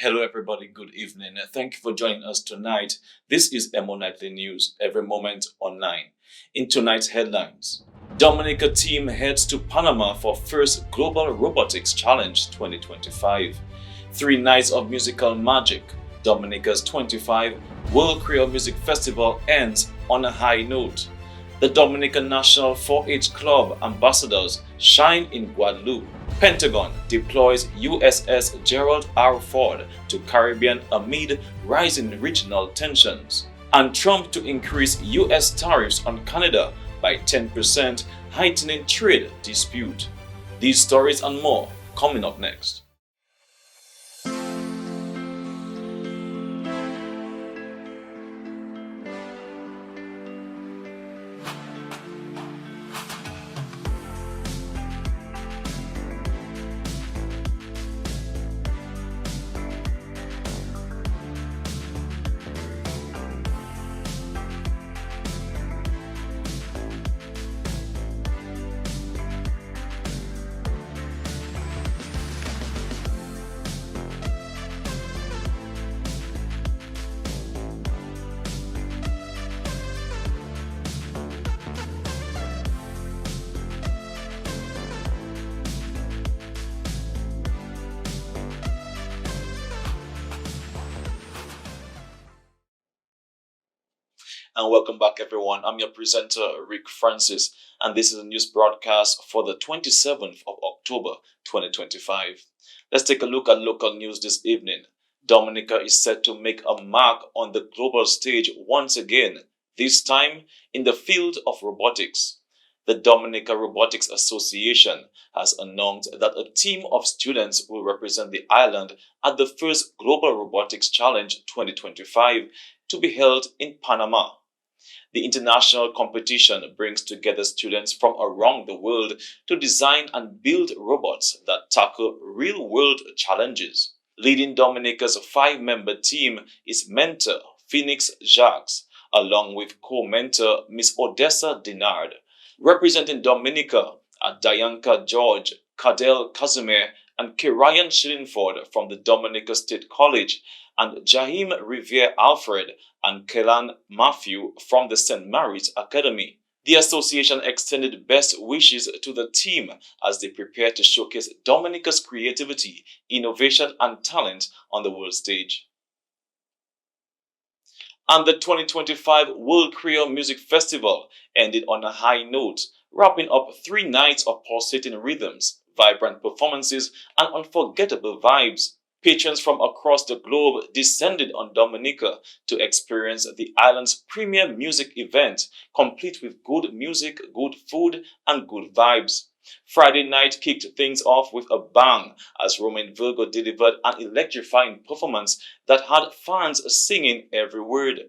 Hello, everybody. Good evening. Thank you for joining us tonight. This is EmoNews, every moment online. In tonight's headlines, Dominica team heads to Panama for first Global Robotics Challenge 2025. 3 nights of musical magic. Dominica's 25 World Creole Music Festival ends on a high note. The Dominican National 4-H Club ambassadors shine in Guadeloupe. Pentagon deploys USS Gerald R. Ford to Caribbean amid rising regional tensions. And Trump to increase US tariffs on Canada by 10%, heightening trade dispute. These stories and more coming up next. And welcome back, everyone. I'm your presenter, Rick Francis, and this is a news broadcast for the 27th of October, 2025. Let's take a look at local news this evening. Dominica is set to make a mark on the global stage once again, this time in the field of robotics. The Dominica Robotics Association has announced that a team of students will represent the island at the first Global Robotics Challenge 2025 to be held in Panama. The international competition brings together students from around the world to design and build robots that tackle real-world challenges. Leading Dominica's 5-member team is mentor Phoenix Jacques, along with co-mentor Miss Odessa Dinard. Representing Dominica are Dianca George, Cadell Casimir, and Kirayan Shillingford from the Dominica State College, and Jahim Riviere Alfred and Kellan Matthew from the St. Mary's Academy. The association extended best wishes to the team as they prepare to showcase Dominica's creativity, innovation, and talent on the world stage. And the 2025 World Creole Music Festival ended on a high note, wrapping up 3 nights of pulsating rhythms, vibrant performances, and unforgettable vibes. Patrons from across the globe descended on Dominica to experience the island's premier music event, complete with good music, good food, and good vibes. Friday night kicked things off with a bang as Roman Virgo delivered an electrifying performance that had fans singing every word.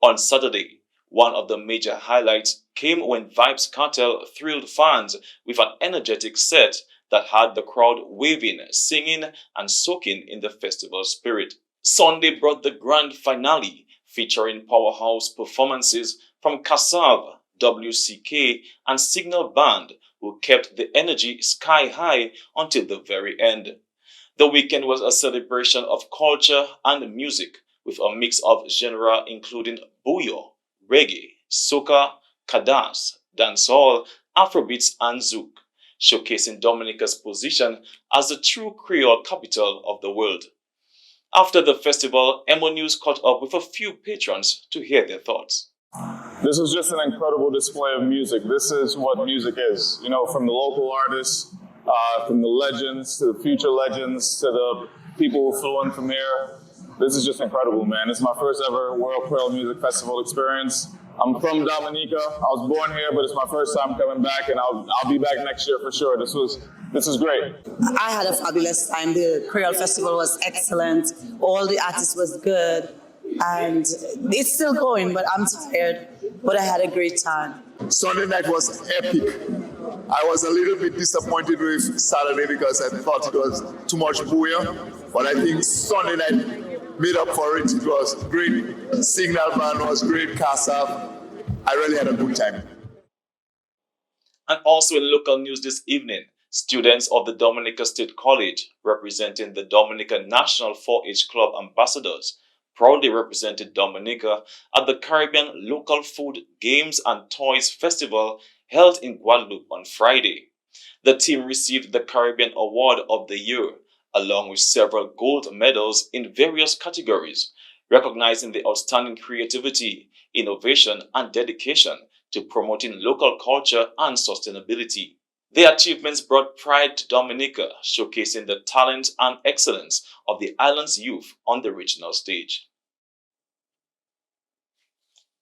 On Saturday, one of the major highlights came when Vibes Cartel thrilled fans with an energetic set that had the crowd waving, singing, and soaking in the festival spirit. Sunday brought the grand finale, featuring powerhouse performances from Kassav, WCK, and Signal Band, who kept the energy sky high until the very end. The weekend was a celebration of culture and music, with a mix of genre including bouyon, reggae, soca, kadas, dancehall, afrobeats, and zouk, showcasing Dominica's position as the true Creole capital of the world. After the festival, EmoNews caught up with a few patrons to hear their thoughts. This was just an incredible display of music. This is what music is. You know, from the local artists, from the legends, to the future legends, to the people who flew in from here. This is just incredible, man. It's my first ever World Creole Music Festival experience. I'm from Dominica. I was born here, but it's my first time coming back, and I'll be back next year for sure. This is great. I had a fabulous time. The Creole Festival was excellent. All the artists was good, and it's still going, but I'm tired. But I had a great time. Sunday night was epic. I was a little bit disappointed with Saturday because I thought it was too much bouyon, but I think Sunday night made up for it. It was great. Signal Band was great. Kassav. I really had a good time. And also in local news this evening, Students of the Dominica State College, representing the Dominica National 4-H Club ambassadors, proudly represented Dominica at the Caribbean Local Food, Games and Toys Festival held in Guadeloupe on Friday. The team received the Caribbean Award of the Year, along with several gold medals in various categories, recognizing the outstanding creativity, innovation, and dedication to promoting local culture and sustainability. The achievements brought pride to Dominica, showcasing the talent and excellence of the island's youth on the regional stage.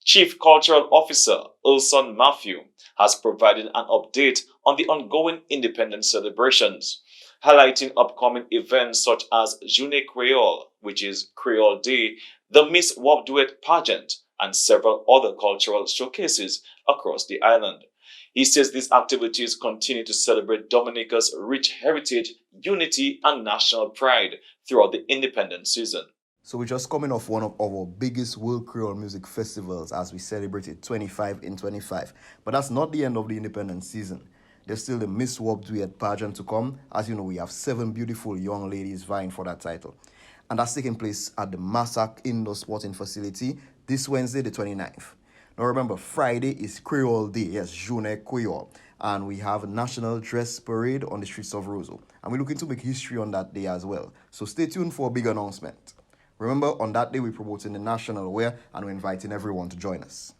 Chief Cultural Officer Ulson Matthew has provided an update on the ongoing independence celebrations, highlighting upcoming events such as Journée Creole, which is Creole Day, the Miss Wop Duet pageant, and several other cultural showcases across the island. He says these activities continue to celebrate Dominica's rich heritage, unity, and national pride throughout the independence season. So we're just coming off one of our biggest World Creole Music Festivals as we celebrated 25 in 25. But that's not the end of the independence season. There's still the Miss Wop Duet pageant to come. As you know, we have 7 beautiful young ladies vying for that title. And that's taking place at the Massac Indoor Sporting Facility this Wednesday, the 29th. Now remember, Friday is Creole Day, yes, Journée Creole. And we have a National Dress Parade on the streets of Roseau. And we're looking to make history on that day as well. So stay tuned for a big announcement. Remember, on that day, we're promoting the national wear and we're inviting everyone to join us.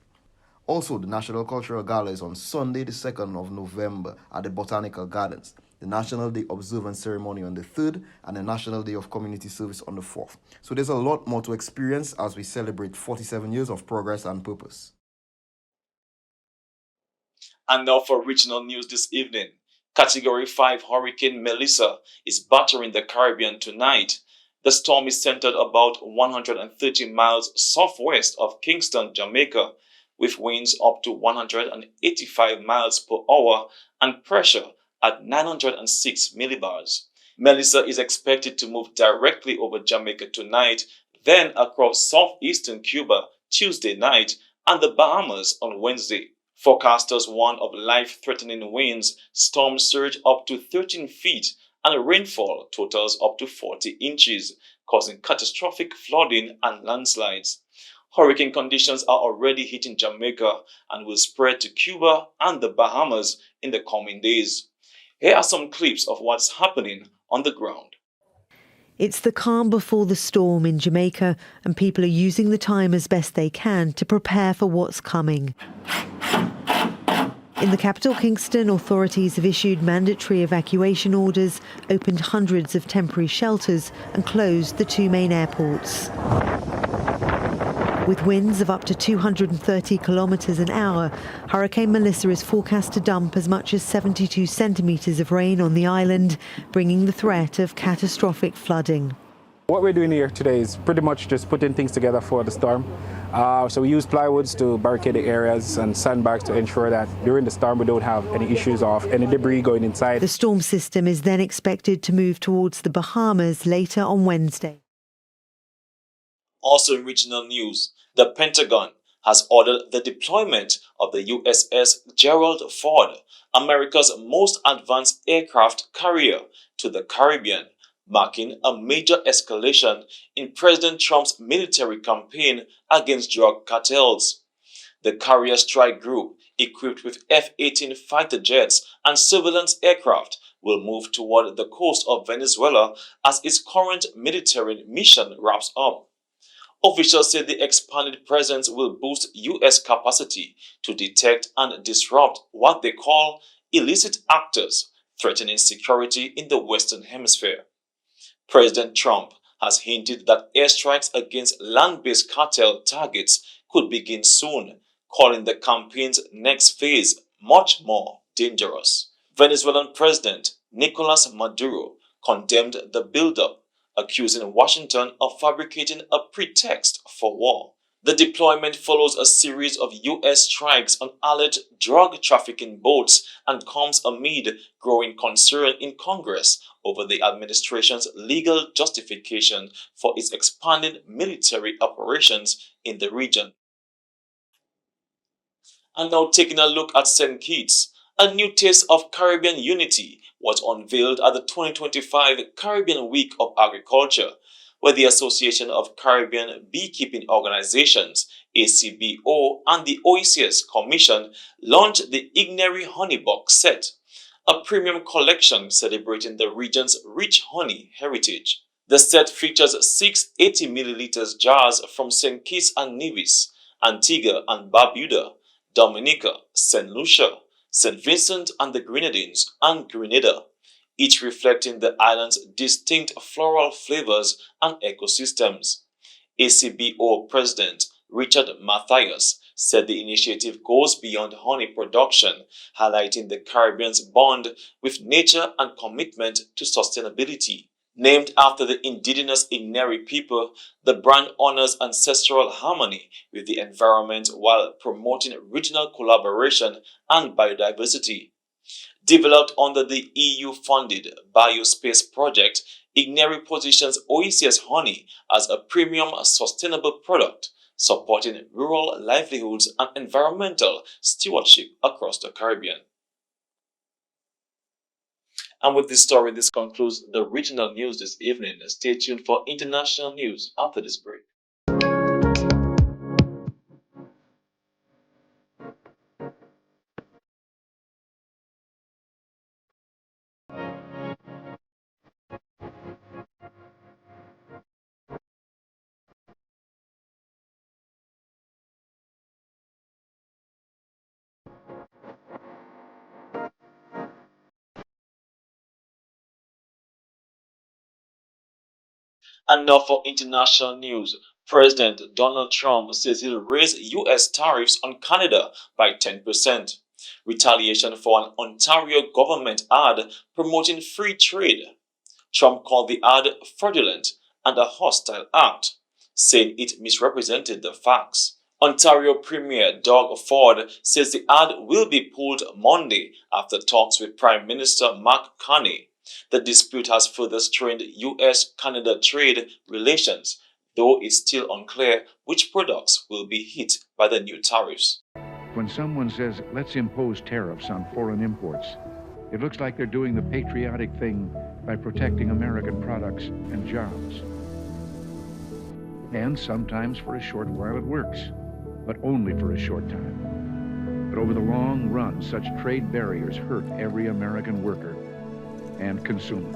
Also, the National Cultural Gala is on Sunday, the 2nd of November at the Botanical Gardens. The National Day Observance Ceremony on the 3rd and the National Day of Community Service on the 4th. So there's a lot more to experience as we celebrate 47 years of progress and purpose. And now for regional news this evening. Category 5 Hurricane Melissa is battering the Caribbean tonight. The storm is centered about 130 miles southwest of Kingston, Jamaica, with winds up to 185 miles per hour and pressure at 906 millibars. Melissa is expected to move directly over Jamaica tonight, then across southeastern Cuba Tuesday night and the Bahamas on Wednesday. Forecasters warn of life-threatening winds, storm surge up to 13 feet, and rainfall totals up to 40 inches, causing catastrophic flooding and landslides. Hurricane conditions are already hitting Jamaica and will spread to Cuba and the Bahamas in the coming days. Here are some clips of what's happening on the ground. It's the calm before the storm in Jamaica, and people are using the time as best they can to prepare for what's coming. In the capital, Kingston, authorities have issued mandatory evacuation orders, opened hundreds of temporary shelters and closed the 2 main airports. With winds of up to 230 kilometres an hour, Hurricane Melissa is forecast to dump as much as 72 centimetres of rain on the island, bringing the threat of catastrophic flooding. What we're doing here today is pretty much just putting things together for the storm. So we use plywoods to barricade the areas and sandbags to ensure that during the storm we don't have any issues of any debris going inside. The storm system is then expected to move towards the Bahamas later on Wednesday. Also in regional news, the Pentagon has ordered the deployment of the USS Gerald Ford, America's most advanced aircraft carrier, to the Caribbean, marking a major escalation in President Trump's military campaign against drug cartels. The Carrier Strike Group, equipped with F-18 fighter jets and surveillance aircraft, will move toward the coast of Venezuela as its current military mission wraps up. Officials say the expanded presence will boost U.S. capacity to detect and disrupt what they call illicit actors threatening security in the Western Hemisphere. President Trump has hinted that airstrikes against land-based cartel targets could begin soon, calling the campaign's next phase much more dangerous. Venezuelan President Nicolas Maduro condemned the buildup, accusing Washington of fabricating a pretext for war. The deployment follows a series of U.S. strikes on alleged drug trafficking boats and comes amid growing concern in Congress over the administration's legal justification for its expanding military operations in the region. And now taking a look at St. Kitts, A new taste of Caribbean unity was unveiled at the 2025 Caribbean Week of Agriculture, where the Association of Caribbean Beekeeping Organizations, ACBO, and the OECS Commission launched the Igneri Honey Box Set, a premium collection celebrating the region's rich honey heritage. The set features 6 80ml jars from St. Kitts and Nevis, Antigua and Barbuda, Dominica, St. Lucia, St. Vincent and the Grenadines, and Grenada, each reflecting the island's distinct floral flavors and ecosystems. ACBO President Richard Matthias said the initiative goes beyond honey production, highlighting the Caribbean's bond with nature and commitment to sustainability. Named after the indigenous Igneri people, the brand honors ancestral harmony with the environment while promoting regional collaboration and biodiversity. Developed under the EU-funded Biospace project, Igneri positions OECS honey as a premium sustainable product, supporting rural livelihoods and environmental stewardship across the Caribbean. And with this story, this concludes the regional news this evening. Stay tuned for international news after this break. And now for international news. President Donald Trump says he'll raise U.S. tariffs on Canada by 10%. Retaliation for an Ontario government ad promoting free trade. Trump called the ad fraudulent and a hostile act, saying it misrepresented the facts. Ontario Premier Doug Ford says the ad will be pulled Monday after talks with Prime Minister Mark Carney. The dispute has further strained U.S.-Canada trade relations, though it's still unclear which products will be hit by the new tariffs. When someone says, let's impose tariffs on foreign imports, it looks like they're doing the patriotic thing by protecting American products and jobs. And sometimes for a short while it works, but only for a short time. But over the long run, such trade barriers hurt every American worker and consumer.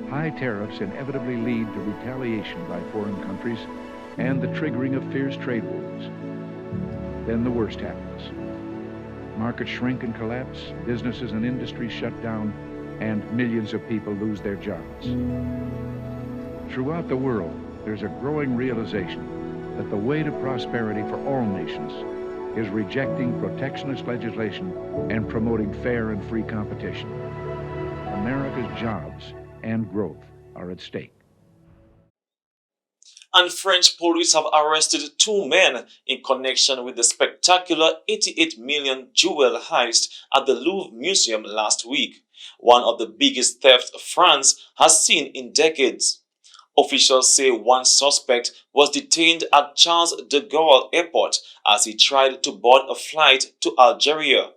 High tariffs inevitably lead to retaliation by foreign countries and the triggering of fierce trade wars. Then the worst happens. Markets shrink and collapse, businesses and industries shut down, and millions of people lose their jobs. Throughout the world, there's a growing realization that the way to prosperity for all nations is rejecting protectionist legislation and promoting fair and free competition. America's jobs and growth are at stake. And French police have arrested 2 men in connection with the spectacular 88 million jewel heist at the Louvre Museum last week, one of the biggest thefts France has seen in decades. Officials say one suspect was detained at Charles de Gaulle Airport as he tried to board a flight to Algeria,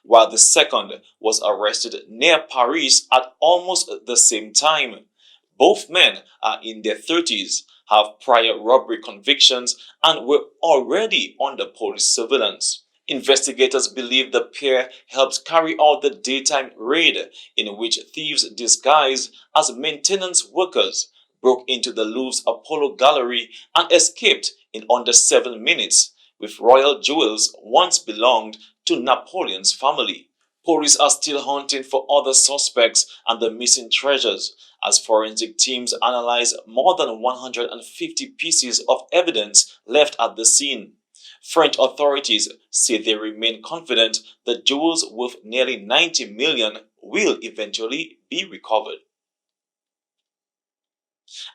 while the second was arrested near Paris at almost the same time. Both men are in their 30s, have prior robbery convictions, and were already under police surveillance. Investigators believe the pair helped carry out the daytime raid in which thieves disguised as maintenance workers broke into the Louvre's Apollo Gallery and escaped in under 7 minutes with royal jewels once belonged to Napoleon's family. Police are still hunting for other suspects and the missing treasures as forensic teams analyze more than 150 pieces of evidence left at the scene. French authorities say they remain confident the jewels worth nearly 90 million will eventually be recovered.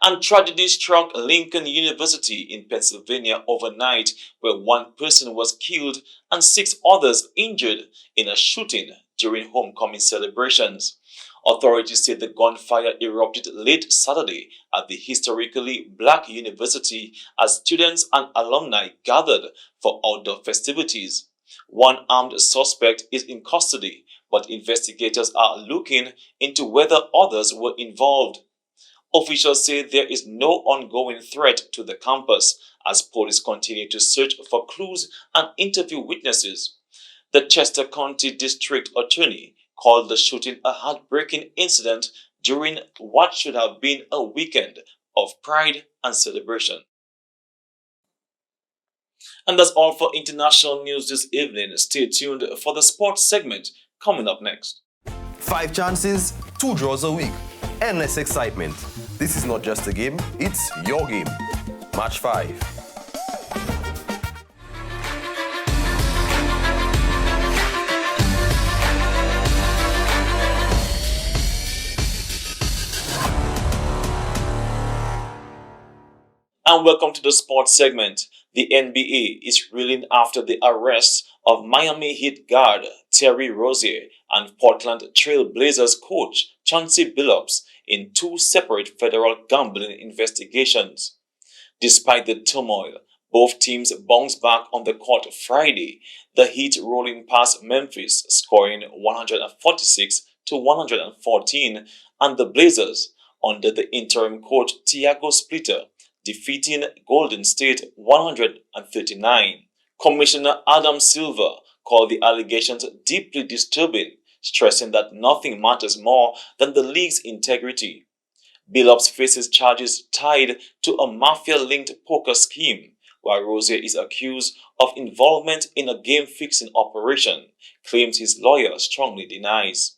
And tragedy struck Lincoln University in Pennsylvania overnight, where 1 person was killed and 6 others injured in a shooting during homecoming celebrations. Authorities say the gunfire erupted late Saturday at the historically black university as students and alumni gathered for outdoor festivities. One armed suspect is in custody, but investigators are looking into whether others were involved. Officials say there is no ongoing threat to the campus as police continue to search for clues and interview witnesses. The Chester County District Attorney called the shooting a heartbreaking incident during what should have been a weekend of pride and celebration. And that's all for international news this evening. Stay tuned for the sports segment coming up next. 5 chances, 2 draws a week. Endless excitement. This is not just a game, it's your game. Match 5. And welcome to the sports segment. The NBA is reeling after the arrest of Miami Heat guard Terry Rozier and Portland Trail Blazers coach Chauncey Billups in 2 separate federal gambling investigations. Despite the turmoil, both teams bounced back on the court Friday, the Heat rolling past Memphis, scoring 146-114, and the Blazers, under the interim coach Tiago Splitter, defeating Golden State 139. Commissioner Adam Silver called the allegations deeply disturbing, stressing that nothing matters more than the league's integrity. Billups faces charges tied to a mafia-linked poker scheme, while Rozier is accused of involvement in a game-fixing operation, claims his lawyer strongly denies.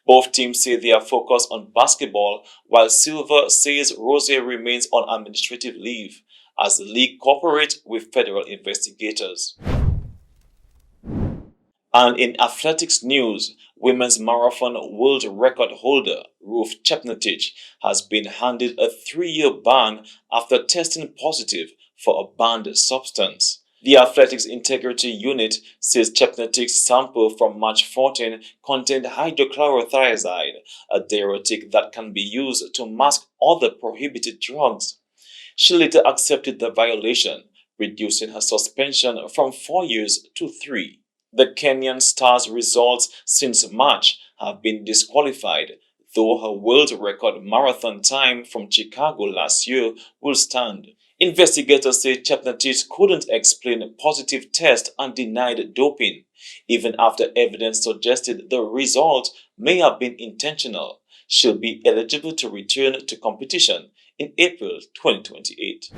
Both teams say they are focused on basketball, while Silver says Rozier remains on administrative leave as the league cooperates with federal investigators. And in athletics news, women's marathon world record holder Ruth Chepngetich has been handed a 3-year ban after testing positive for a banned substance. The Athletics Integrity Unit says Chepngetech's sample from March 14 contained hydrochlorothiazide, a diuretic that can be used to mask other prohibited drugs. She later accepted the violation, reducing her suspension from 4 years to 3. The Kenyan star's results since March have been disqualified, though her world record marathon time from Chicago last year will stand. Investigators say Chepngetich couldn't explain a positive test and denied doping, even after evidence suggested the result may have been intentional. She'll be eligible to return to competition in April 2028.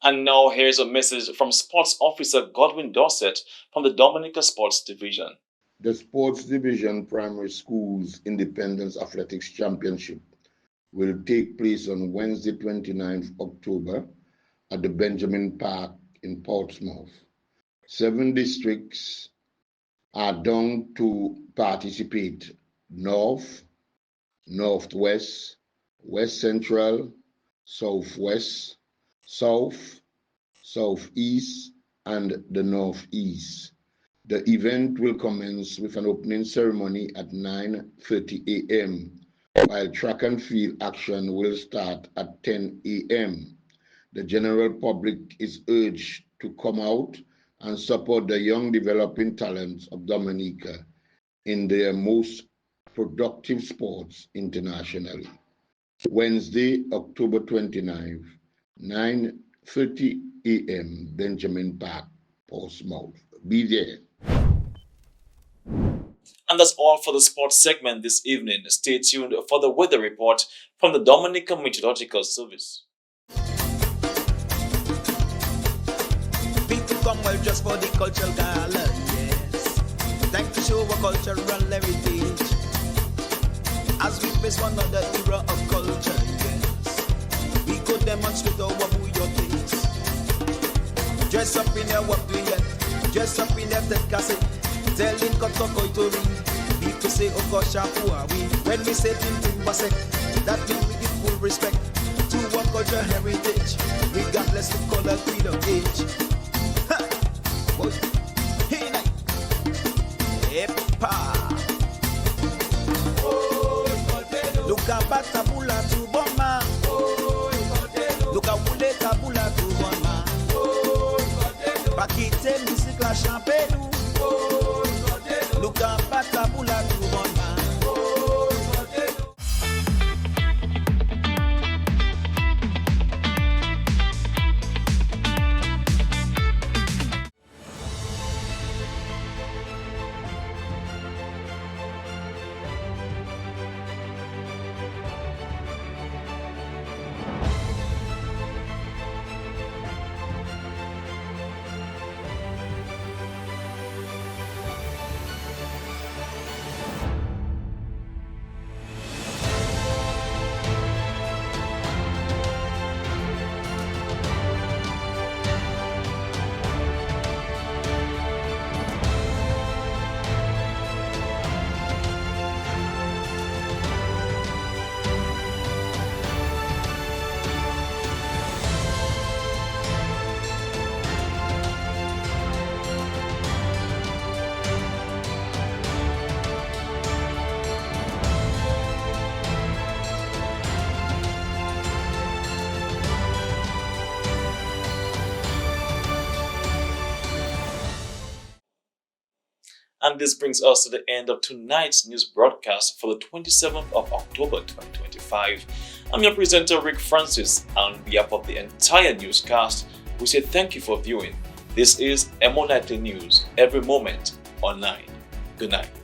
And now here's a message from Sports Officer Godwin Dorset from the Dominica Sports Division. The Sports Division Primary Schools Independence Athletics Championship will take place on Wednesday, 29th October at the Benjamin Park in Portsmouth. 7 districts are down to participate: North, Northwest, West Central, Southwest, South, Southeast, and the Northeast. The event will commence with an opening ceremony at 9:30 a.m., while track and field action will start at 10 a.m. The general public is urged to come out and support the young developing talents of Dominica in their most productive sports internationally. Wednesday, October 29th, 9:30 a.m., Benjamin Park, Portsmouth. Be there. And that's all for the sports segment this evening. Stay tuned for the weather report from the Dominica Meteorological Service. People come well just for the cultural gala, yes. Time to show our cultural heritage as we face one another era of culture, yes. We could demonstrate our bouillon taste. Dress up in your work yet, dress up in your cassette. Telling Kotoko to ring, people say, oh gosh, who are we? When we say Tintin Basek, that means we give full respect to our culture heritage, regardless of color, creed, or age. Ha! Boy. Hey, night. Epa! Look at Batabula to Boma. Look at Wule Tabula to Boma. Bakite penu. Look up at a bulla to one man. And this brings us to the end of tonight's news broadcast for the 27th of October 2025. I'm your presenter, Rick Francis, and on behalf of the entire newscast, we say thank you for viewing. This is EmoNews News, every moment online. Good night.